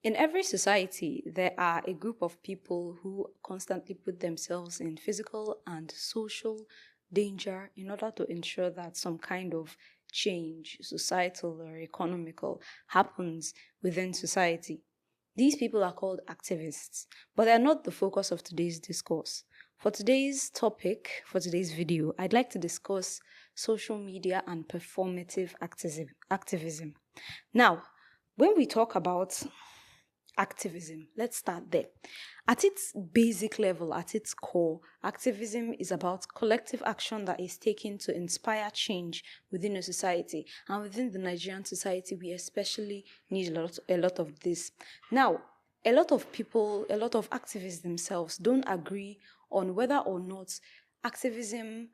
In every society, there are a group of people who constantly put themselves in physical and social danger in order to ensure that some kind of change, societal or economical, happens within society. These people are called activists, but they are not the focus of today's discourse. For today's topic, for today's video, I'd like to discuss social media and performative activism. Now, when we talk about activism, let's start there. At its basic level, at its core, activism is about collective action that is taken to inspire change within a society. And within the Nigerian society, we especially need a lot of this. Now, a lot of people, a lot of activists themselves don't agree on whether or not activists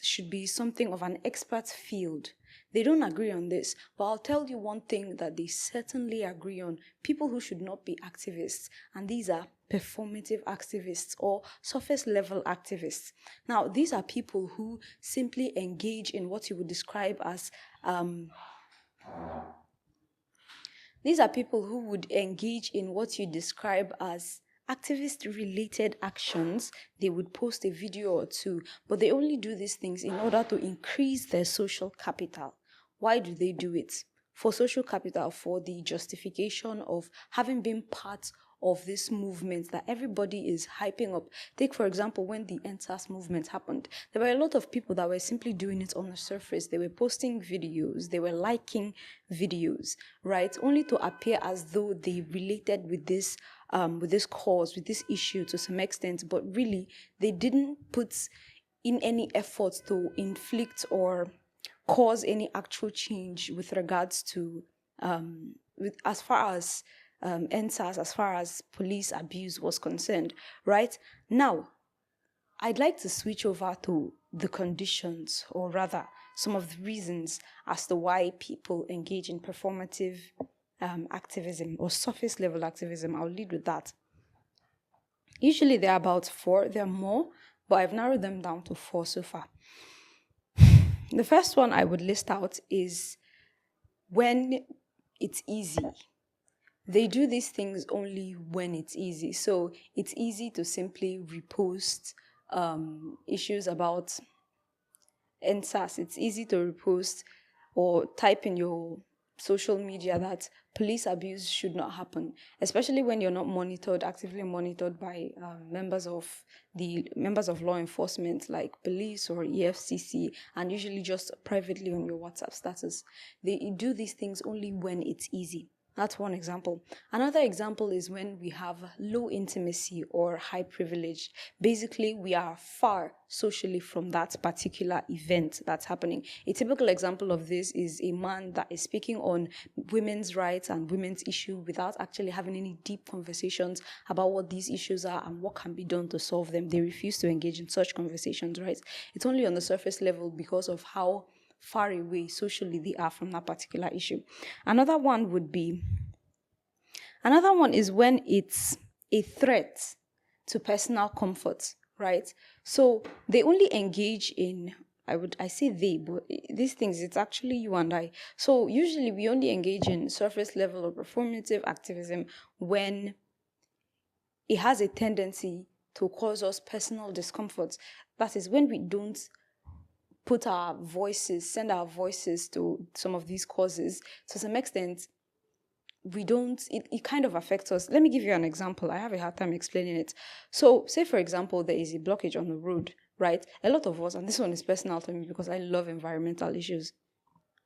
should be something of an expert field. They don't agree on this, but I'll tell you one thing that they certainly agree on. People who should not be activists, and these are performative activists or surface level activists. Now, these are people who simply engage in what you would describe as activist-related actions. They would post a video or two, but they only do these things in order to increase their social capital. Why do they do it? For social capital, for the justification of having been part of this movement that everybody is hyping up. Take, for example, when the NSAS movement happened, there were a lot of people that were simply doing it on the surface. They were posting videos, they were liking videos, right? Only to appear as though they related with this cause, with this issue to some extent, but really they didn't put in any effort to inflict or cause any actual change with regards to as far as NSAS, as far as police abuse was concerned, right? Now, I'd like to switch over to the conditions, or rather, some of the reasons as to why people engage in performative activism or surface level activism. I'll lead with that. Usually there are about 4, there are more, but I've narrowed them down to 4 so far. The first one I would list out is when it's easy. They do these things only when it's easy. So it's easy to simply repost issues about NSAS. It's easy to repost or type in your social media that police abuse should not happen, especially when you're not actively monitored by members of law enforcement like police or EFCC, and usually just privately on your WhatsApp status. They do these things only when it's easy. That's one example. Another example is when we have low intimacy or high privilege. Basically, we are far socially from that particular event that's happening. A typical example of this is a man that is speaking on women's rights and women's issues without actually having any deep conversations about what these issues are and what can be done to solve them. They refuse to engage in such conversations, right? It's only on the surface level because of how far away socially they are from that particular issue. Another one is when it's a threat to personal comfort, right? So they only engage in, I say they, but these things, it's actually you and I. So usually we only engage in surface level or performative activism when it has a tendency to cause us personal discomfort. That is when we don't send our voices to some of these causes. To some extent, it kind of affects us. Let me give you an example. I have a hard time explaining it. So, say for example, there is a blockage on the road, right? A lot of us, and this one is personal to me because I love environmental issues,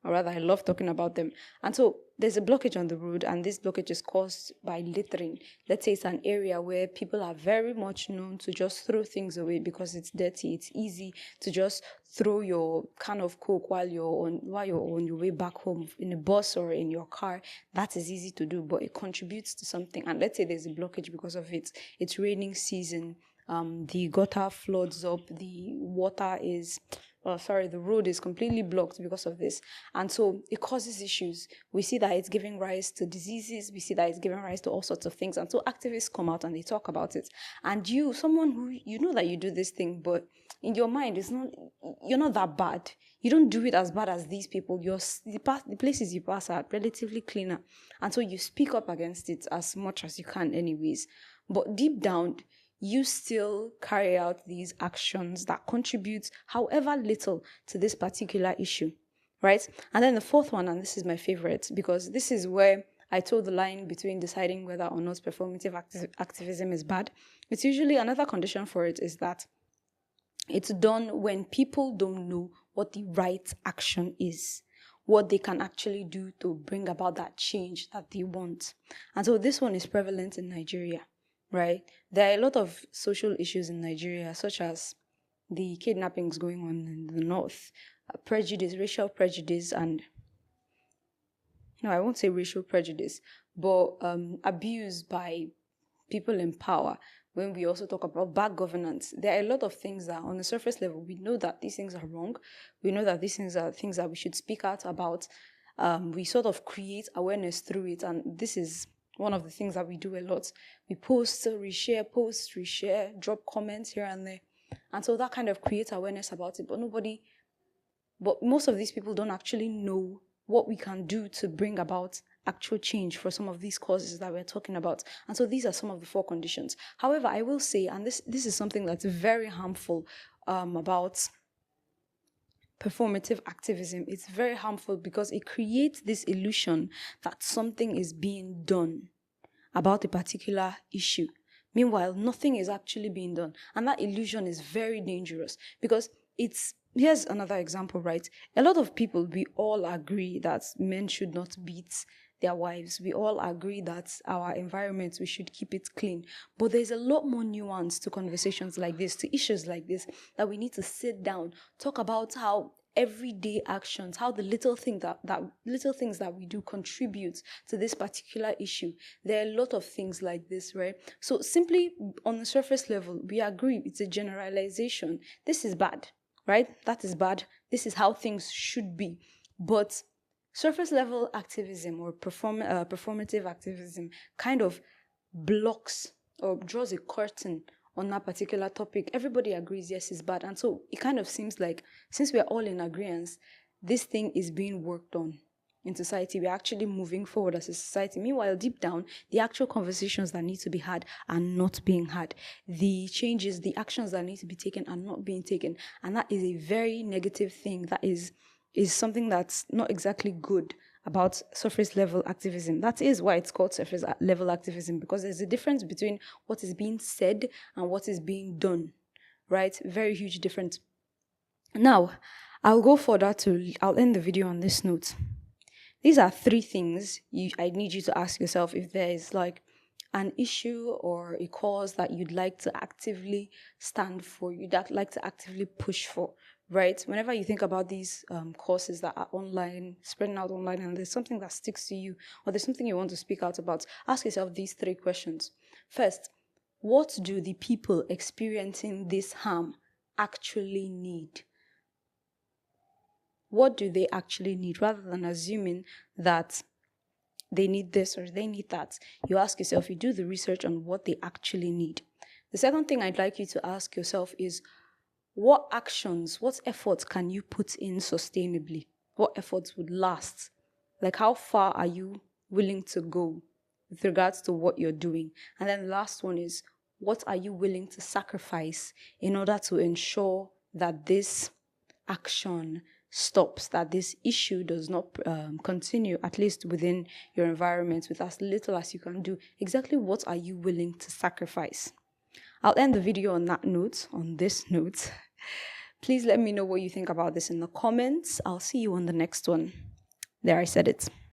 or rather, I love talking about them. And so there's a blockage on the road, and this blockage is caused by littering. Let's say it's an area where people are very much known to just throw things away because it's dirty. It's easy to just throw your can of Coke while you're on your way back home in a bus or in your car. That is easy to do, but it contributes to something. And let's say there's a blockage because of it. It's raining season. The gutter floods up. The road is completely blocked because of this. And so it causes issues. We see that it's giving rise to diseases. We see that it's giving rise to all sorts of things. And so activists come out and they talk about it. And someone who, you know that you do this thing, but in your mind, you're not that bad. You don't do it as bad as these people. The places you pass are relatively cleaner. And so you speak up against it as much as you can anyways. But deep down, you still carry out these actions that contribute however little to this particular issue, right? And then the fourth one, and this is my favorite, because this is where I told the line between deciding whether or not performative activism is bad. It's usually another condition for it is that it's done when people don't know what the right action is, what they can actually do to bring about that change that they want. And so this one is prevalent in Nigeria, right? There are a lot of social issues in Nigeria, such as the kidnappings going on in the north, prejudice, racial prejudice, and no, I won't say racial prejudice, but abuse by people in power. When we also talk about bad governance, there are a lot of things that on the surface level, we know that these things are wrong. We know that these things are things that we should speak out about. We sort of create awareness through it. And this is one of the things that we do a lot. We post, reshare, drop comments here and there. And so that kind of creates awareness about it. But most of these people don't actually know what we can do to bring about actual change for some of these causes that we're talking about. And so these are some of the 4 conditions. However, I will say, and this is something that's very harmful about performative activism. It's very harmful because it creates this illusion that something is being done about a particular issue. Meanwhile, nothing is actually being done. And that illusion is very dangerous because here's another example, right? A lot of people, we all agree that men should not beat their wives. We all agree that our environment, we should keep it clean. But there's a lot more nuance to conversations like this, to issues like this, that we need to sit down, talk about how everyday actions, how the little things that we do contribute to this particular issue. There are a lot of things like this, right? So simply on the surface level, we agree it's a generalization. This is bad, right? That is bad. This is how things should be. But surface level activism or performative activism kind of blocks or draws a curtain on that particular topic. Everybody agrees, yes, it's bad. And so it kind of seems like, since we're all in agreement, this thing is being worked on in society. We're actually moving forward as a society. Meanwhile, deep down, the actual conversations that need to be had are not being had. The changes, the actions that need to be taken are not being taken. And that is a very negative thing. That is something that's not exactly good about surface level activism. That is why it's called surface level activism, because there's a difference between what is being said and what is being done, right? Very huge difference. Now, I'll go further I'll end the video on this note. These are 3 things I need you to ask yourself if there is like an issue or a cause that you'd like to actively stand for, you'd like to actively push for, right? Whenever you think about these courses that are online, spreading out online, and there's something that sticks to you, or there's something you want to speak out about, ask yourself these 3 questions. First, what do the people experiencing this harm actually need? What do they actually need? Rather than assuming that they need this or they need that, you ask yourself, you do the research on what they actually need. The second thing I'd like you to ask yourself is, what actions, what efforts can you put in sustainably? What efforts would last? Like, how far are you willing to go with regards to what you're doing? And then the last one is, what are you willing to sacrifice in order to ensure that this action stops, that this issue does not continue, at least within your environment, with as little as you can do? Exactly what are you willing to sacrifice? I'll end the video on this note. Please let me know what you think about this in the comments. I'll see you on the next one. There, I said it.